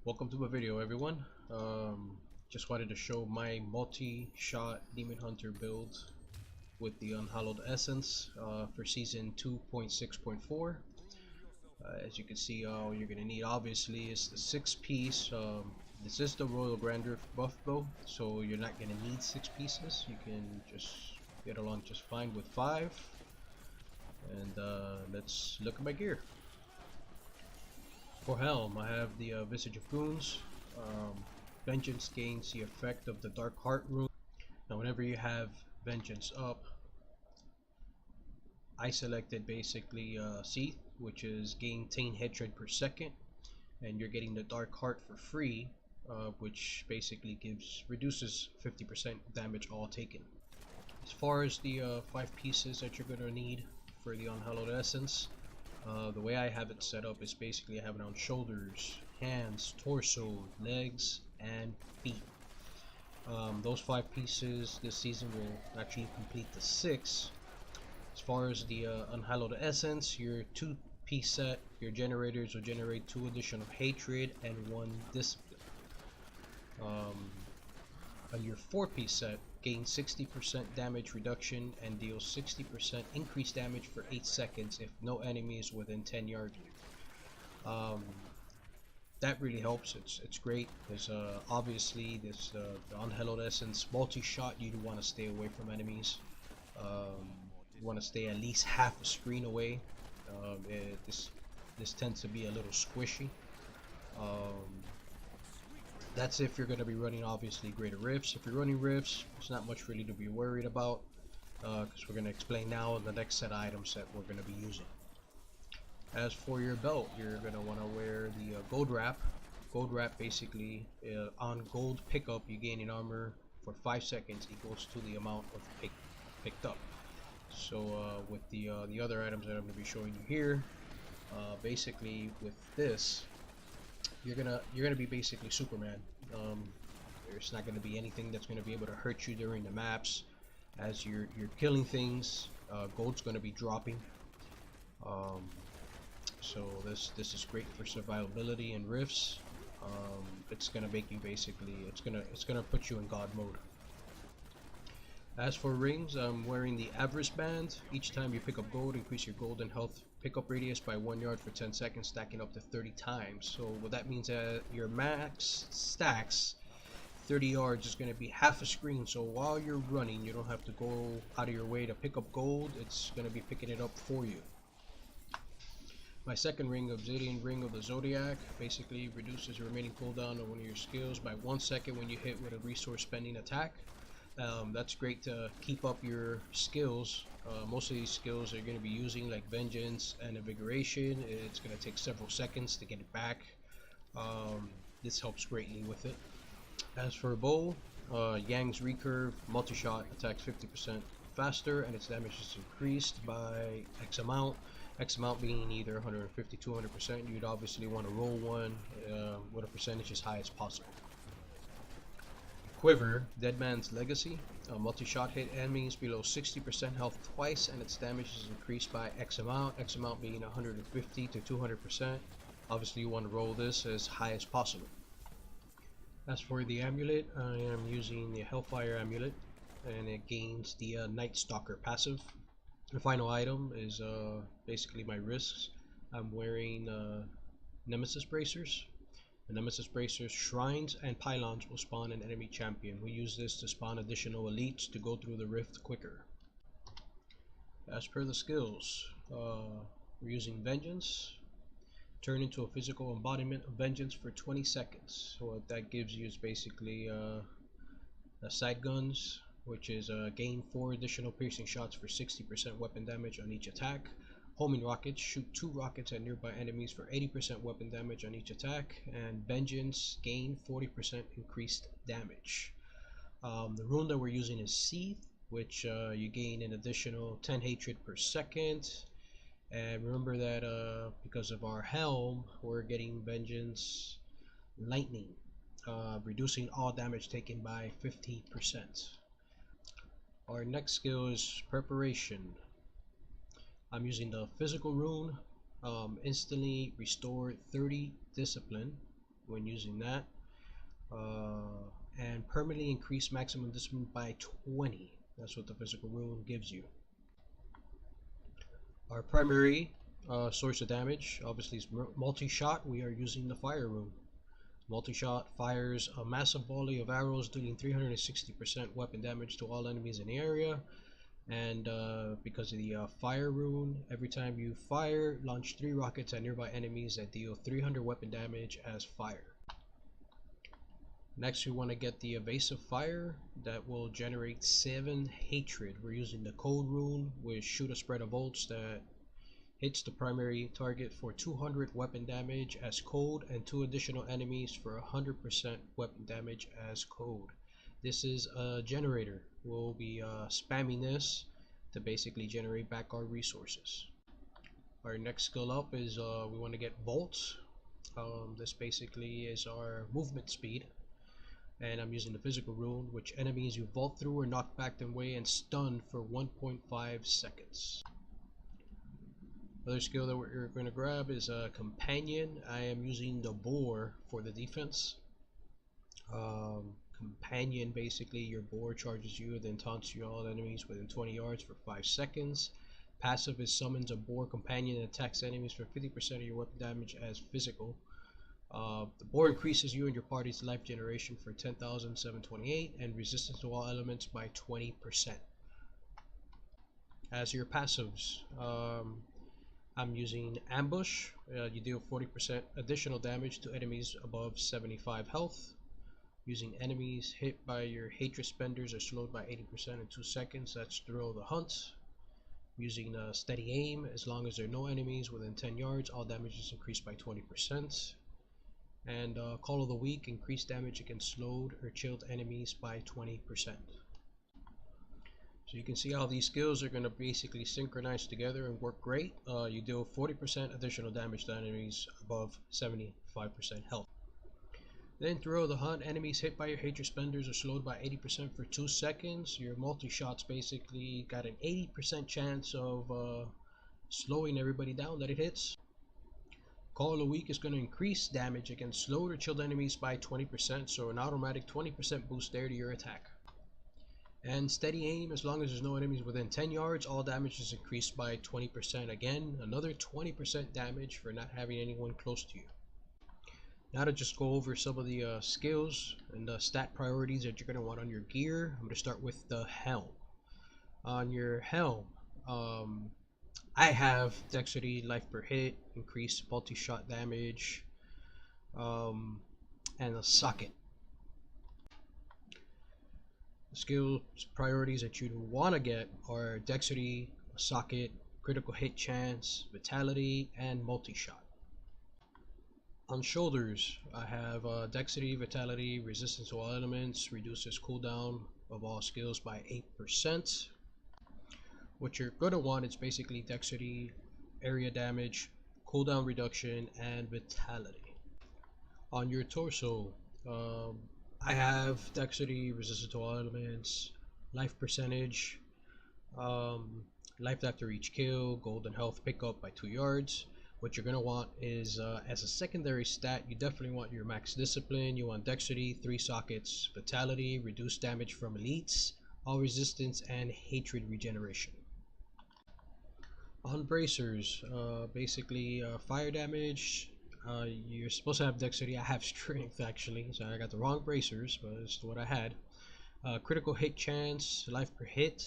Welcome to my video, everyone. Just wanted to show my multi-shot Demon Hunter build with the Unhallowed Essence for season 2.6.4. As you can see, all you're gonna need obviously is the 6-piece. This is the Royal Grandeur buff bow, so you're not gonna need 6 pieces. You can just get along just fine with 5. And let's look at my gear. For Helm, I have the Visage of Goons. Vengeance gains the effect of the Dark Heart rune. Now whenever you have Vengeance up, I selected basically Seath, which is gain 10 hatred per second, and you're getting the Dark Heart for free, which basically reduces 50% damage all taken. As far as the 5 pieces that you're going to need for the Unhallowed Essence, the way I have it set up is basically I have it on shoulders, hands, torso, legs, and feet. Those 5 pieces this season will actually complete the 6. As far as the Unhallowed Essence, your 2-piece set, your generators will generate 2 additional hatred and 1 discipline. On your 4-piece set, gain 60% damage reduction and deal 60% increased damage for 8 seconds if no enemy is within 10 yards of you. That really helps. It's great because obviously this the Unhallowed Essence multi-shot, you want to stay away from enemies. You want to stay at least half a screen away. This tends to be a little squishy. That's if you're going to be running obviously greater rifts. If you're running rifts, there's not much really to be worried about because we're going to explain now the next set of items that we're going to be using. As for your belt, you're going to want to wear the gold wrap. Gold wrap basically on gold pickup you gain an armor for 5 seconds equals to the amount of picked up. So with the other items that I'm going to be showing you here, basically with this, you're gonna be basically Superman. There's not gonna be anything that's gonna be able to hurt you during the maps. As you're killing things, gold's gonna be dropping. So this is great for survivability and rifts. It's gonna make you basically it's gonna put you in God mode. As for rings, I'm wearing the Avarice Band. Each time you pick up gold, increase your gold and health pickup radius by 1 yard for 10 seconds, stacking up to 30 times. So what that means is your max stacks 30 yards is going to be half a screen. So while you're running, you don't have to go out of your way to pick up gold. It's going to be picking it up for you. My second ring, Obsidian Ring of the Zodiac, basically reduces the remaining cooldown of one of your skills by 1 second when you hit with a resource spending attack. That's great to keep up your skills. Most of these skills are going to be using like Vengeance and Invigoration. It's going to take several seconds to get it back. This helps greatly with it. As for bow, Yang's Recurve multi-shot attacks 50% faster and its damage is increased by X amount. X amount being either 150 to 200%. You'd obviously want to roll one with a percentage as high as possible. Quiver, Deadman's Legacy, multi-shot hit enemies below 60% health twice and its damage is increased by X amount being 150 to 200%. Obviously you want to roll this as high as possible. As for the amulet, I am using the Hellfire Amulet and it gains the Night Stalker passive. The final item is basically my wrists. I'm wearing Nemesis Bracers. The Nemesis Bracers, shrines, and pylons will spawn an enemy champion. We use this to spawn additional elites to go through the rift quicker. As per the skills, we're using Vengeance. Turn into a physical embodiment of Vengeance for 20 seconds. So what that gives you is basically the Sight Guns, which is gain 4 additional piercing shots for 60% weapon damage on each attack. Homing rockets, shoot 2 rockets at nearby enemies for 80% weapon damage on each attack, and Vengeance, gain 40% increased damage. The rune that we're using is Seath, which you gain an additional 10 hatred per second. And remember that because of our helm, we're getting Vengeance Lightning, reducing all damage taken by 50%. Our next skill is Preparation. I'm using the physical rune, instantly restore 30 discipline when using that. And permanently increase maximum discipline by 20. That's what the physical rune gives you. Our primary source of damage obviously is multi-shot. We are using the fire rune. Multi-shot fires a massive volley of arrows dealing 360% weapon damage to all enemies in the area. And because of the fire rune, every time you fire, launch 3 rockets at nearby enemies that deal 300 weapon damage as fire. Next, we want to get the evasive fire that will generate 7 hatred. We're using the cold rune, which shoot a spread of bolts that hits the primary target for 200 weapon damage as cold, and 2 additional enemies for 100% weapon damage as cold. This is a generator. We'll be spamming this to basically generate back our resources. Our next skill up is we want to get Volt. This basically is our movement speed, and I'm using the physical rune, which enemies you vault through or knock back them away and stun for 1.5 seconds. Other skill that we're going to grab is a Companion. I am using the Boar for the defense. Companion, basically your boar charges you, then taunts you all enemies within 20 yards for 5 seconds. Passive is summons a boar companion and attacks enemies for 50% of your weapon damage as physical. The boar increases you and your party's life generation for 10,728 and resistance to all elements by 20%. As your passives, I'm using Ambush. You deal 40% additional damage to enemies above 75 health. Using enemies hit by your hatred spenders are slowed by 80% in 2 seconds. That's Thrill of the Hunt. Using steady aim, as long as there are no enemies within 10 yards, all damage is increased by 20%. And Call of the Week, increased damage against slowed or chilled enemies by 20%. So you can see how these skills are going to basically synchronize together and work great. You deal 40% additional damage to enemies above 75% health. Then Thrill of the Hunt, enemies hit by your hatred spenders are slowed by 80% for 2 seconds. Your multi-shots basically got an 80% chance of slowing everybody down that it hits. Call of the Week is going to increase damage against slowed or chilled enemies by 20%, so an automatic 20% boost there to your attack. And Steady Aim, as long as there's no enemies within 10 yards, all damage is increased by 20%. Again, another 20% damage for not having anyone close to you. Now to just go over some of the skills and the stat priorities that you're going to want on your gear. I'm going to start with the helm. On your helm, I have Dexterity, Life per Hit, increased multi-shot damage, and a socket. The skill priorities that you want to get are Dexterity, socket, critical hit chance, vitality, and multi-shot. On shoulders, I have Dexterity, Vitality, Resistance to all elements, reduces cooldown of all skills by 8%. What you're going to want is basically Dexterity, area damage, cooldown reduction, and Vitality. On your torso, I have Dexterity, Resistance to all elements, life percentage, life after each kill, golden health pickup by 2 yards. What you're going to want is, as a secondary stat, you definitely want your max discipline. You want Dexterity, 3 sockets, Vitality, reduced damage from elites, all resistance, and hatred regeneration. On bracers, basically fire damage. You're supposed to have Dexterity. I have strength actually, so I got the wrong bracers, but it's what I had. Critical hit chance, life per hit.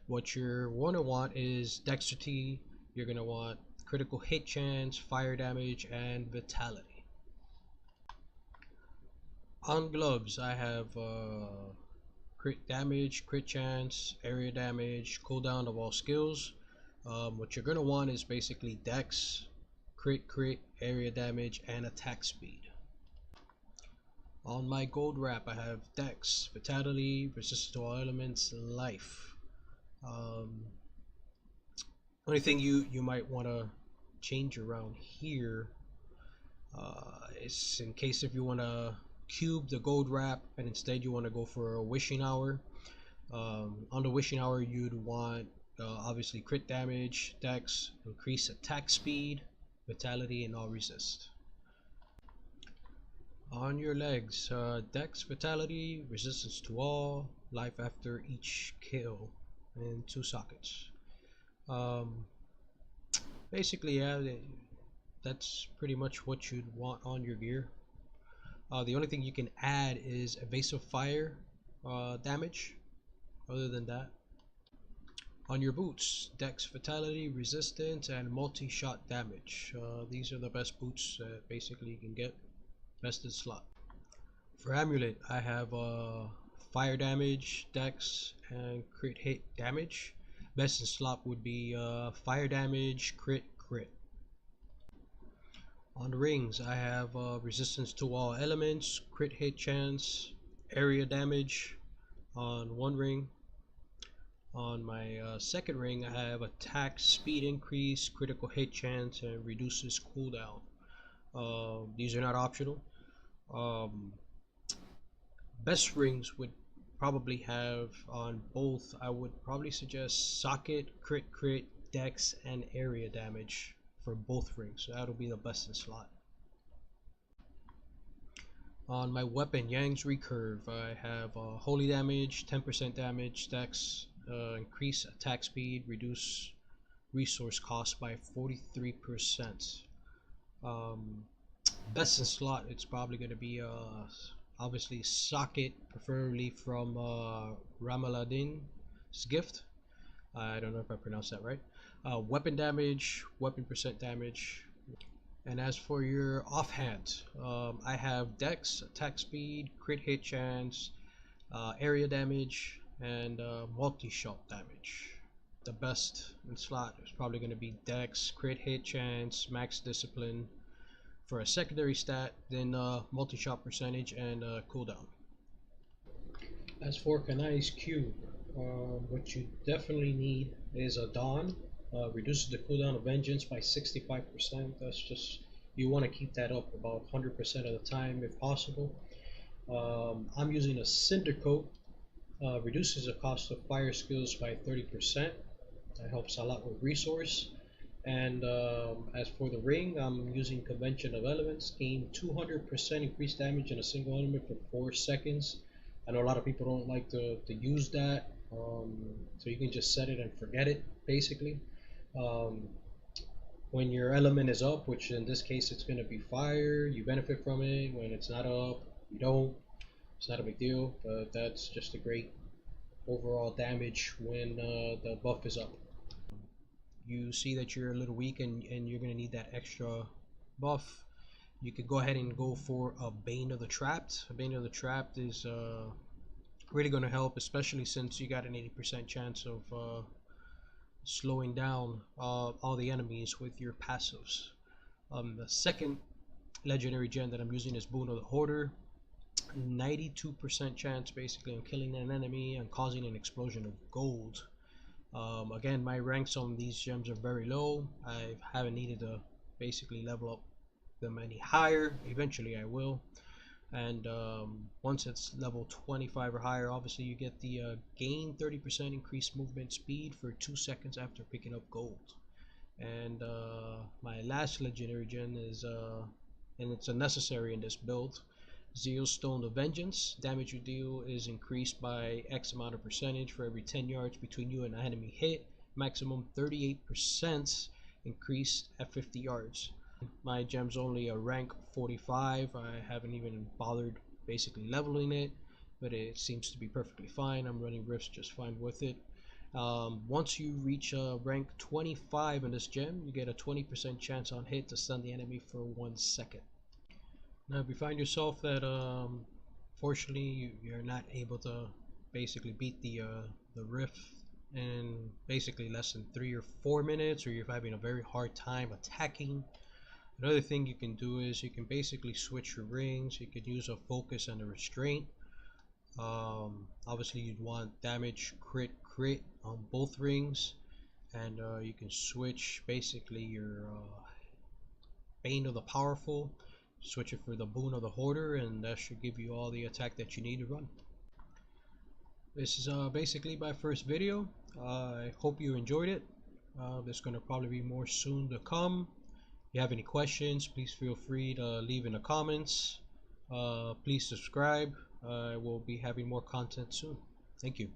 What you're going to want is Dexterity. You're going to want critical hit chance, fire damage, and vitality. On gloves, I have crit damage, crit chance, area damage, cooldown of all skills. What you're going to want is basically dex, crit, area damage, and attack speed. On my gold wrap, I have dex, vitality, resistance to all elements, life. Only thing you might want to change around here is in case if you want to cube the gold wrap and instead you want to go for a wishing hour. On the wishing hour, you'd want obviously crit damage, dex, increase attack speed, vitality, and all resist. On your legs, Dex, Vitality, Resistance to all, Life after each kill, and 2 sockets. Um, Basically, yeah, that's pretty much what you'd want on your gear. The only thing you can add is evasive fire damage. Other than that, on your boots, Dex, Vitality, Resistance, and multi-shot damage. These are the best boots that basically you can get. Best in slot. For Amulet, I have fire damage, Dex, and crit hit damage. Best in slot would be fire damage, crit. On the rings, I have resistance to all elements, crit hit chance, area damage on one ring. On my second ring, I have attack speed increase, critical hit chance, and reduces cooldown. These are not optional. Um, Best rings would probably have on both. I would probably suggest socket, crit, dex, and area damage for both rings. So that'll be the best in slot. On my weapon, Yang's Recurve, I have holy damage, 10% damage, dex, increase attack speed, reduce resource cost by 43%. Best in slot, it's probably going to be obviously socket, preferably from Ramaladin's gift. I don't know if I pronounced that right. Weapon damage, weapon percent damage. And as for your offhand, I have dex, attack speed, crit hit chance, area damage, and multi-shot damage. The best in slot is probably going to be dex, crit hit chance, max discipline. For a secondary stat, then multi-shot percentage and cooldown. As for Kanai's Cube, what you definitely need is a Dawn. Reduces the cooldown of Vengeance by 65%. That's just, you want to keep that up about 100% of the time if possible. I'm using a Cinder Coat. Reduces the cost of fire skills by 30%. That helps a lot with resource. And as for the ring, I'm using Convention of Elements. Gain 200% increased damage in a single element for 4 seconds. I know a lot of people don't like to use that, so you can just set it and forget it, basically. When your element is up, which in this case it's going to be fire, you benefit from it. When it's not up, you don't. It's not a big deal, but that's just a great overall damage when the buff is up. You see that you're a little weak and you're going to need that extra buff, you could go ahead and go for a Bane of the Trapped. A Bane of the Trapped is really going to help, especially since you got an 80% chance of slowing down all the enemies with your passives. The second legendary gem that I'm using is Boon of the Hoarder. 92% chance basically on killing an enemy and causing an explosion of gold. Again, my ranks on these gems are very low. I haven't needed to basically level up them any higher. Eventually I will. And once it's level 25 or higher, obviously you get the gain 30% increased movement speed for 2 seconds after picking up gold. And my last legendary gem is, and it's a necessary in this build, Zeal's Stone of Vengeance. Damage you deal is increased by X amount of percentage for every 10 yards between you and an enemy hit. Maximum 38% increased at 50 yards. My gem's only a rank 45. I haven't even bothered basically leveling it, but it seems to be perfectly fine. I'm running rifts just fine with it. Once you reach rank 25 in this gem, you get a 20% chance on hit to stun the enemy for 1 second. Now if you find yourself that fortunately you're not able to basically beat the rift in basically less than 3 or 4 minutes, or you're having a very hard time attacking, another thing you can do is you can basically switch your rings. You could use a focus and a restraint. Obviously you'd want damage, crit on both rings, and you can switch basically your Bane of the Powerful, switch it for the Boon of the Hoarder, and that should give you all the attack that you need to run. This is basically my first video. I hope you enjoyed it. There's going to probably be more soon to come. If you have any questions, please feel free to leave in the comments. Please subscribe. We'll be having more content soon. Thank you.